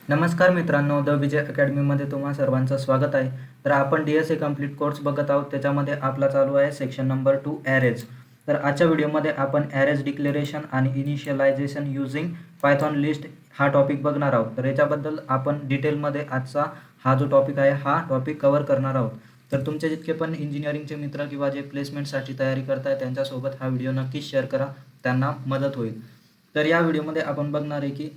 नमस्कार मित्रांनो, द विजय अकॅडमीमध्ये तुम्हा सर्वांचं स्वागत आहे. तर आपण DSA कंप्लीट कोर्स बघत आहोत. त्याच्यामध्ये आपला चालू आहे सेक्शन नंबर 2 ॲरेज. तर आजच्या व्हिडिओमध्ये आपण ॲरेज डिक्लेरेशन आणि इनिशियलायझेशन युजिंग पायथॉन लिस्ट हा टॉपिक बघणार आहोत. तर याच्याबद्दल आपण डिटेलमध्ये आजचा हा जो टॉपिक आहे हा टॉपिक कव्हर करणार आहोत. तर तुमचे जितके पण इंजिनिअरिंगचे मित्र किंवा जे प्लेसमेंटसाठी तयारी करताय त्यांच्यासोबत हा व्हिडिओ नक्कीच शेअर करा, त्यांना मदत होईल. तर या व्हिडिओमध्ये आपण बघणार आहे की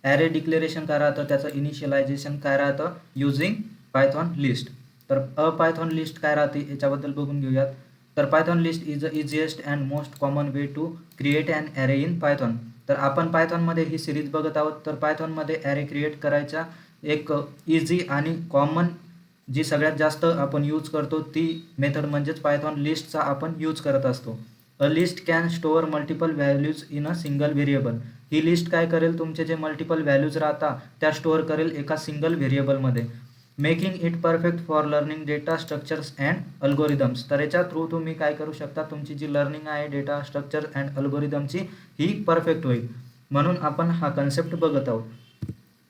ॲरे डिक्लेरेशन काय राहतं, त्याचं इनिशियलायझेशन काय राहतं युजिंग पायथॉन लिस्ट. तर पायथॉन लिस्ट काय राहते याच्याबद्दल बघून घेऊयात. तर Python list is the easiest and most common way to create an array in Python. तर आपण पायथॉनमध्ये ही सिरीज बघत आहोत. तर पायथॉनमध्ये ॲरे क्रिएट करायच्या एक इझी आणि कॉमन जी सगळ्यात जास्त आपण यूज करतो ती मेथड म्हणजेच पायथॉन लिस्टचा आपण यूज करत असतो. A list can store multiple values in a single variable. He list काय करेल, तुमचे जे मल्टिपल व्हॅल्यूज राहतात त्या स्टोअर करेल एका सिंगल व्हेरिएबलमध्ये. Making it perfect for learning data structures and algorithms. तर याच्या थ्रू तुम्ही काय करू शकता, तुमची जी लर्निंग आहे डेटा स्ट्रक्चर अँड अल्गोरिदमची ही परफेक्ट होईल, म्हणून आपण हा कन्सेप्ट बघत आहोत.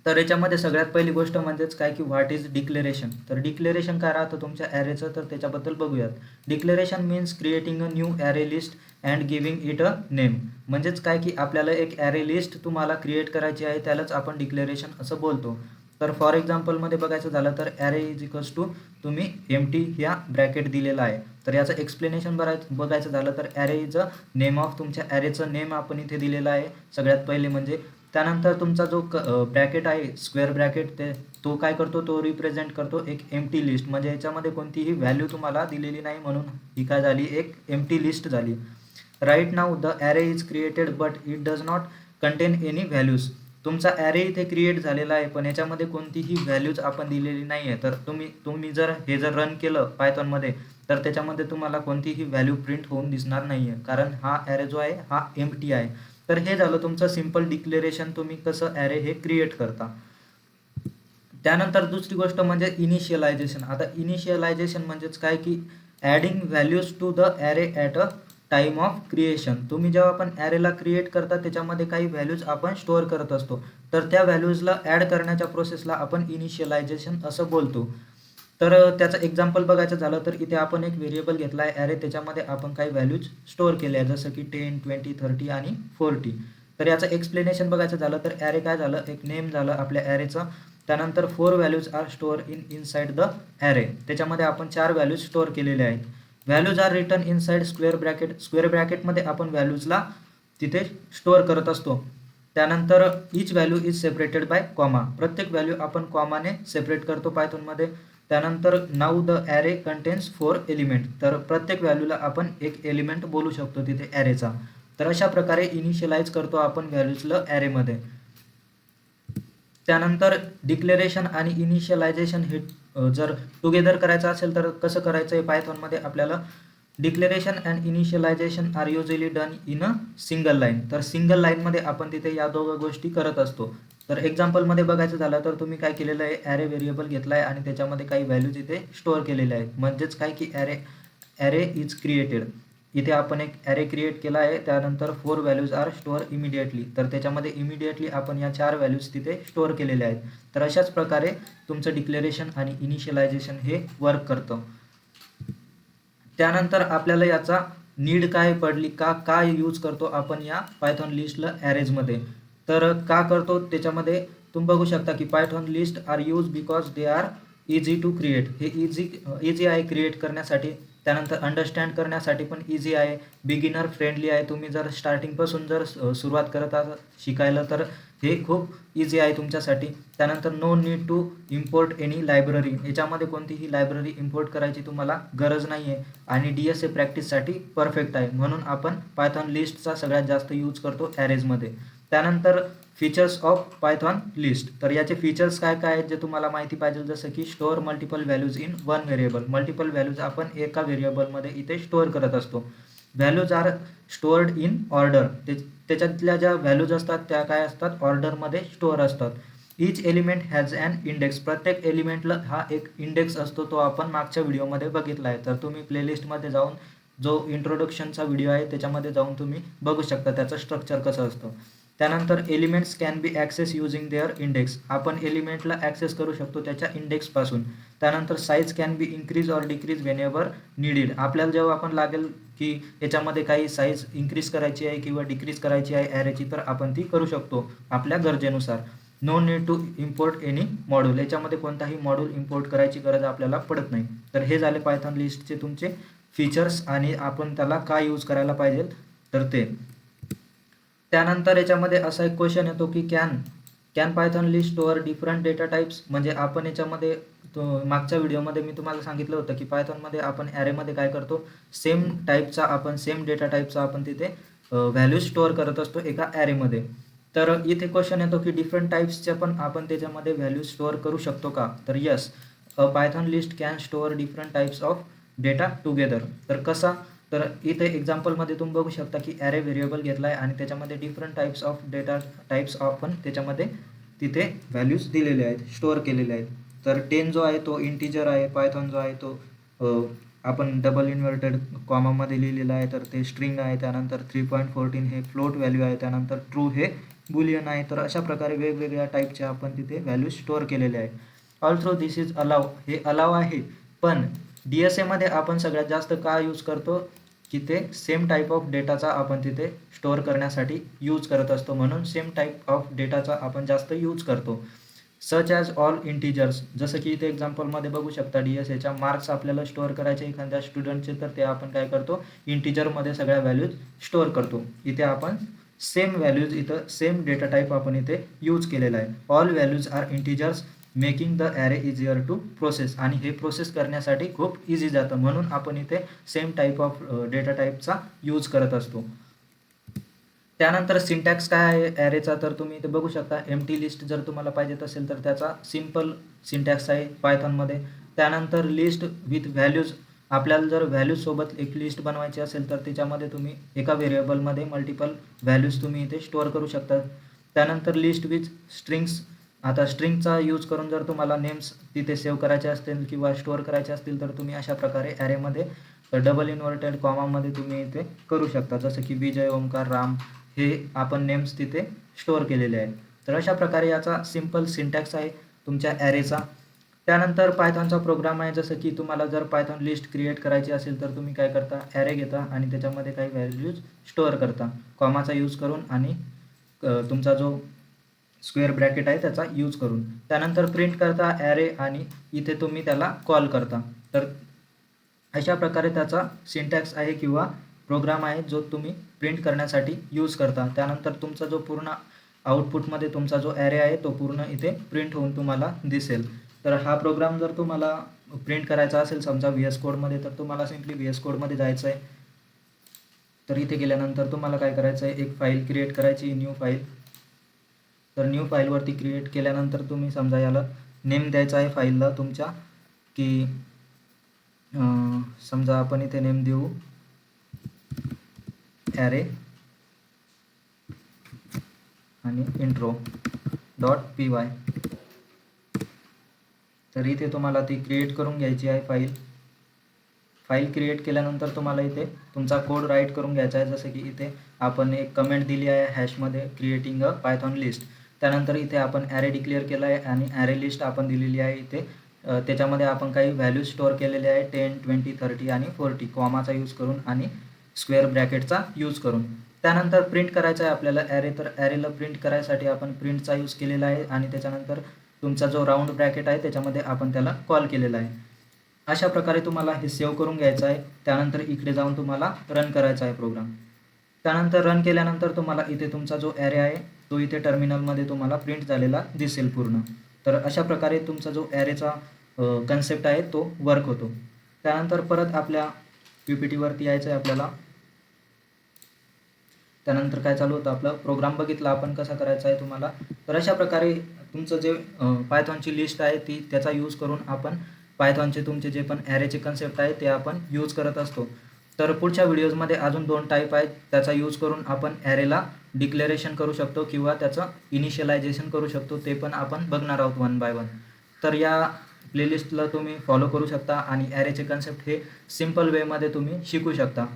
तर याच्यामध्ये सगळ्यात पहिली गोष्ट म्हणजेच काय की व्हॉट इज डिक्लेरेशन. तर डिक्लेरेशन काय राहतं तुमच्या ॲरेचं, तर त्याच्याबद्दल बघूयात. Declaration means creating a new array list and giving it a name. म्हणजेच काय की आपल्याला एक ॲरे लिस्ट तुम्हाला क्रिएट करायची आहे, त्यालाच आपण डिक्लेरेशन असं बोलतो. तर फॉर एक्झाम्पलमध्ये बघायचं झालं तर ॲरे इज इक्वल्स टू तुम्ही एम्प्टी ह्या ब्रॅकेट दिलेला आहे. तर याचं एक्सप्लेनेशन बघायचं झालं तर array is a name of, तुमच्या ॲरेचं नेम आपण इथे दिलेलं आहे सगळ्यात पहिले म्हणजे. त्यानंतर तुमचा जो ब्रॅकेट आहे स्क्वेअर ब्रॅकेट, तो काय करतो, तो रिप्रेझेंट करतो एक एम्प्टी लिस्ट. म्हणजे याच्यामध्ये कोणतीही व्हॅल्यू तुम्हाला दिलेली नाही म्हणून ही काय झाली, एक एम्प्टी लिस्ट झाली. Right now the array is created but it does not contain any values. तुमचा ॲरे इथे क्रिएट झालेला आहे पण याच्यामध्ये कोणतीही व्हॅल्यूज आपण दिलेली नाही आहे. तर तुम्ही जर हे रन केलं पायथॉनमध्ये तर त्याच्यामध्ये तुम्हाला कोणतीही व्हॅल्यू प्रिंट होऊन दिसणार नाही आहे, कारण हा ॲरे जो आहे हा एम्प्टी आहे. तर हे झालं तुमचं सिम्पल डिक्लेरेशन, तुम्ही कसं ॲरे हे क्रिएट करता. त्यानंतर दुसरी गोष्ट म्हणजे इनिशियलायझेशन. आता इनिशियलायझेशन म्हणजेच काय की adding values to the array at a time of creation. तुम्ही जेव्हा आपण ॲरेला क्रिएट करता त्याच्यामध्ये काही व्हॅल्यूज आपण स्टोअर करत असतो, तर त्या व्हॅल्यूजला ॲड करण्याच्या प्रोसेसला आपण इनिशियलायझेशन असं बोलतो. तर त्याचं एक्झाम्पल बघायचं झालं तर इथे आपण एक व्हेरिएबल घेतला आहे ॲरे, त्याच्यामध्ये आपण काही व्हॅल्यूज स्टोअर केले आहे जसं की 10, 20, 30 आणि 40. तर याचं एक्सप्लेनेशन बघायचं झालं तर ॲरे काय झालं, एक नेम झालं आपल्या ॲरेचं. त्यानंतर 4 values are store inside the array. त्याच्यामध्ये आपण 4 व्हॅल्यूज स्टोअर केलेले आहेत. Values are written inside square bracket. Square ब्रॅकेटमध्ये आपण व्हॅल्यूजला तिथे स्टोअर करत असतो. त्यानंतर each value is separated by comma. प्रत्येक व्हॅल्यू आपण कॉमाने सेपरेट करतो पायथॉनमध्ये. त्यानंतर now the array contains 4 element. तर प्रत्येक व्हॅल्यूला आपण एक एलिमेंट बोलू शकतो तिथे ॲरेचा. तर अशा प्रकारे इनिशियलाइज करतो आपण व्हॅल्यूजला ॲरेमध्ये. त्यानंतर डिक्लेरेशन आणि इनिशियलायझेशन हे जर टुगेदर करायचं असेल तर कसं करायचं आहे पायथॉनमध्ये आपल्याला. Declaration and initialisation are usually done in a single line. तर सिंगल लाईनमध्ये आपण तिथे या दोघं गोष्टी करत असतो. तर एक्झाम्पलमध्ये बघायचं झालं तर तुम्ही काय केलेलं आहे, ॲरे व्हेरिएबल घेतला आहे आणि त्याच्यामध्ये काही व्हॅल्यूज इथे स्टोअर केलेल्या आहेत. म्हणजेच काय की ॲरे इज क्रिएटेड. इथे आपण एक ॲरे क्रिएट केला आहे, त्यानंतर 4 व्हॅल्यूज आर स्टोअर इमिडिएटली. तर त्याच्यामध्ये इमिडिएटली आपण या 4 व्हॅल्यूज तिथे स्टोअर केलेल्या आहेत. तर अशाच प्रकारे तुमचं डिक्लेरेशन आणि इनिशियलायझेशन हे वर्क करतं. त्यानंतर आपल्याला याचा नीड काय पडली, काय यूज करतो आपण या पायथॉन लिस्टला ॲरेजमध्ये. तर का करतो त्याच्यामध्ये तुम्ही बघू शकता की Python list are use because they are easy to create. हे इझी आहे क्रिएट करण्यासाठी. त्यानंतर अंडरस्टँड करण्यासाठी पण इझी आहे. बिगिनर फ्रेंडली आहे. तुम्ही जर स्टार्टिंगपासून जर सुरुवात करत असाल शिकायला तर हे खूप इझी आहे तुमच्यासाठी. त्यानंतर no need to import any library. याच्यामध्ये कोणतीही लायब्ररी इम्पोर्ट करायची तुम्हाला गरज नाही आहे आणि DSA प्रॅक्टिससाठी परफेक्ट आहे, म्हणून आपण पायथॉन लिस्टचा सगळ्यात जास्त यूज करतो ॲरेजमध्ये. त्यानंतर फीचर्स ऑफ पायथॉन लिस्ट. तर याचे फीचर्स काय काय आहेत जे तुम्हाला माहिती पाहिजे, जसं की store multiple values in one variable. Multiple values आपण एका व्हेरिएबलमध्ये इथे स्टोअर करत असतो. Values are stored in order. त्याच्यातल्या ज्या व्हॅल्यूज असतात त्या काय असतात, ऑर्डरमध्ये स्टोअर असतात. इच एलिमेंट हॅज ॲन इंडेक्स. प्रत्येक एलिमेंटला हा एक इंडेक्स असतो, तो आपण मागच्या व्हिडिओमध्ये बघितला आहे. तर तुम्ही प्लेलिस्टमध्ये जाऊन जो इंट्रोडक्शनचा व्हिडिओ आहे त्याच्यामध्ये जाऊन तुम्ही बघू शकता त्याचं स्ट्रक्चर कसं असतं. त्यानंतर elements can be access using their index, आपण एलिमेंटला ॲक्सेस करू शकतो त्याच्या इंडेक्सपासून. त्यानंतर size can be increase or decrease whenever needed, आपल्याला जेव्हा आपण लागेल की याच्यामध्ये काही साईज इन्क्रीज करायची आहे किंवा डिक्रीज करायची आहे ॲरेची, तर आपण ती करू शकतो आपल्या गरजेनुसार. No need to import any module, याच्यामध्ये कोणताही मॉड्यूल इम्पोर्ट करायची गरज आपल्याला पडत नाही. तर हे झाले पायथॉन लिस्टचे तुमचे फीचर्स आणि आपण त्याला काय यूज करायला पाहिजे तर ते. त्यानंतर याच्यामध्ये असा एक क्वेश्चन येतो की can Python list store different data types, म्हणजे आपण याच्यामध्ये मागच्या व्हिडिओमध्ये मी तुम्हाला सांगितलं होतं की पायथॉनमध्ये आपण ॲरेमध्ये काय करतो, सेम डेटा टाईपचा आपण तिथे व्हॅल्यू स्टोअर करत असतो एका ॲरेमध्ये. तर इथे क्वेश्चन येतो की डिफरंट टाईप्सच्या पण आपण त्याच्यामध्ये व्हॅल्यू स्टोअर करू शकतो का, तर yes, Python list can store different types of data together. तर कसा, तर इथे एक्झाम्पलमध्ये तुम्ही बघू शकता की ॲरे व्हेरिएबल घेतला आहे आणि त्याच्यामध्ये different types of data types आपण त्याच्यामध्ये तिथे व्हॅल्यूज दिलेले आहेत, स्टोअर केलेले आहेत. तर 10 जो आहे तो इंटिजर आहे, पायथॉन जो आहे तो आपण डबल इन्व्हर्टेड कॉमामध्ये लिहिलेला आहे तर ते स्ट्रिंग आहे. त्यानंतर 3.14 हे फ्लोट व्हॅल्यू आहे. त्यानंतर ट्रू हे बुलियन आहे. तर अशा प्रकारे वेगवेगळ्या टाईपचे आपण तिथे व्हॅल्यू स्टोअर केलेले आहे. ऑल्सो दिस इज अलाव, हे अलाव आहे, पण DSAमध्ये आपण सगळ्यात जास्त का यूज करतो की ते सेम टाईप ऑफ डेटाचा आपण तिथे स्टोअर करण्यासाठी यूज करत असतो, म्हणून सेम टाईप ऑफ डेटाचा आपण जास्त यूज करतो. सच ॲज ऑल इंटिजर्स, जसं की इथे एक्झाम्पलमध्ये बघू शकता DSAच्या मार्क्स आपल्याला स्टोअर करायचे एखाद्या स्टुडंटचे, तर ते आपण काय करतो, इंटिजरमध्ये सगळ्या व्हॅल्यूज स्टोअर करतो. इथे आपण सेम व्हॅल्यूज, इथं सेम डेटा टाईप आपण इथे यूज केलेला आहे. All values are integers making the array easier to process, आणि हे प्रोसेस करण्यासाठी खूप इझी जातं, म्हणून आपण इथे सेम टाईप ऑफ डेटा टाईपचा यूज करत असतो. त्यानंतर सिंटॅक्स काय आहे ॲरेचा, तर तुम्ही इथे बघू शकता. एम्प्टी लिस्ट जर तुम्हाला पाहिजेत असेल तर त्याचा सिम्पल सिंटॅक्स आहे पायथॉनमध्ये. त्यानंतर लिस्ट विथ व्हॅल्यूज, आपल्याला जर व्हॅल्यूजसोबत एक लिस्ट बनवायची असेल तर त्याच्यामध्ये तुम्ही एका व्हेरिएबलमध्ये मल्टिपल व्हॅल्यूज तुम्ही इथे स्टोअर करू शकता. त्यानंतर लिस्ट विथ स्ट्रिंग्स, आता स्ट्रिंगचा यूज करून जर तुम्हाला नेम्स तिथे सेव्ह करायचे असतील किंवा स्टोअर करायचे असतील तर तुम्ही अशा प्रकारे ॲरेमध्ये डबल इन्व्हर्टेड कॉमामध्ये तुम्ही इथे करू शकता. जसं की विजय, ओमकार, राम हे आपण नेम्स तिथे स्टोअर केलेले आहेत. तर अशा प्रकारे याचा सिम्पल सिंटॅक्स आहे तुमच्या ॲरेचा. त्यानंतर पायथॉनचा प्रोग्राम आहे, जसं की तुम्हाला जर पायथॉन लिस्ट क्रिएट करायची असेल तर तुम्ही काय करता, ॲरे घेता आणि त्याच्यामध्ये काही व्हॅल्यूज स्टोअर करता कॉमाचा यूज करून आणि तुमचा जो स्क्वेअर ब्रॅकेट आहे त्याचा यूज करून. त्यानंतर प्रिंट करता ॲरे आणि इथे तुम्ही त्याला कॉल करता. तर अशा प्रकारे त्याचा सिंटॅक्स आहे किंवा प्रोग्राम आहे जो तुम्ही प्रिंट करण्यासाठी यूज करता. त्यानंतर तुमचा जो पूर्ण आउटपुटमध्ये तुमचा जो ॲरे आहे तो पूर्ण इथे प्रिंट होऊन तुम्हाला दिसेल. तर हा प्रोग्राम जर तुम्हाला प्रिंट करायचा असेल समजा VS कोडमध्ये, तर तुम्हाला सिम्पली VS कोडमध्ये जायचं आहे. तर इथे गेल्यानंतर तुम्हाला काय करायचं आहे, एक फाईल क्रिएट करायची, न्यू फाईल. तर न्यू फाईलवरती क्रिएट केल्यानंतर तुम्ही समजा याला नेम द्यायचा आहे फाईलला तुमच्या, की समजा आपण इथे नेम देऊ ॲरे आणि intro.py. तर इथे तुम्हाला ती क्रिएट करून घ्यायची आहे फाईल क्रिएट केल्यानंतर तुम्हाला इथे तुमचा कोड राईट करून घ्यायचा आहे. जसं की इथे आपण एक कमेंट दिली आहे हॅशमध्ये, क्रिएटिंग अ पायथॉन लिस्ट. त्यानंतर इथे आपण ॲरे डिक्लेअर केला आहे आणि ॲरे लिस्ट आपण दिलेली आहे इथे. त्याच्यामध्ये आपण काही व्हॅल्यूज स्टोअर केलेले आहे 10, 20, 30 आणि 40 कॉमाचा यूज करून आणि स्क्वेअर ब्रॅकेटचा यूज करून. त्यानंतर प्रिंट करायचा आहे आपल्याला ॲरे. तर ॲरेला प्रिंट करायसाठी आपण प्रिंटचा यूज केलेला आहे आणि त्याच्यानंतर तुमचा जो राऊंड ब्रॅकेट आहे त्याच्यामध्ये आपण त्याला कॉल केलेला आहे. अशा प्रकारे तुम्हाला हे सेव्ह करून घ्यायचं आहे. त्यानंतर इकडे जाऊन तुम्हाला रन करायचा आहे प्रोग्राम. त्यानंतर रन केल्यानंतर तुम्हाला इथे तुमचा जो ॲरे आहे तो इथे टर्मिनलमध्ये तुम्हाला प्रिंट झालेला दिसेल पूर्ण. तर अशा प्रकारे तुमचा जो ॲरेचा कन्सेप्ट आहे तो वर्क होतो. त्यानंतर परत आपल्या PPTवरती यायचं आहे आपल्याला. त्यानंतर काय चालू होतं, आपला प्रोग्राम बघितला आपण कसा करायचा आहे तुम्हाला. तर अशा प्रकारे तुमचं जे पायथॉनची लिस्ट आहे ती त्याचा यूज करून आपण पायथॉनचे तुमचे जे पण ॲरेचे कन्सेप्ट आहे ते आपण यूज करत असतो. तर पुढच्या व्हिडिओजमध्ये अजून 2 टाईप आहेत, त्याचा यूज करून आपण ॲरेला डिक्लेरेशन करू शकतो किंवा त्याचं इनिशियलायझेशन करू शकतो, ते पण आपण बघणार आहोत 1 बाय 1. तर या प्लेलिस्टला तुम्ही फॉलो करू शकता आणि ॲरेचे कन्सेप्ट हे सिम्पल वेमध्ये तुम्ही शिकू शकता.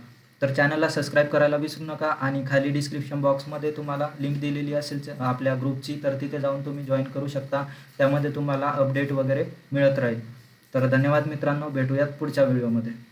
तर चॅनलला सबस्क्राईब करायला विसरू नका आणि खाली डिस्क्रिप्शन बॉक्समध्ये तुम्हाला लिंक दिलेली असेल आपल्या ग्रुपची, तर तिथे जाऊन तुम्ही जॉईन करू शकता. त्यामध्ये तुम्हाला अपडेट वगैरे मिळत राहील. तर धन्यवाद मित्रांनो, भेटूयात पुढच्या व्हिडिओमध्ये.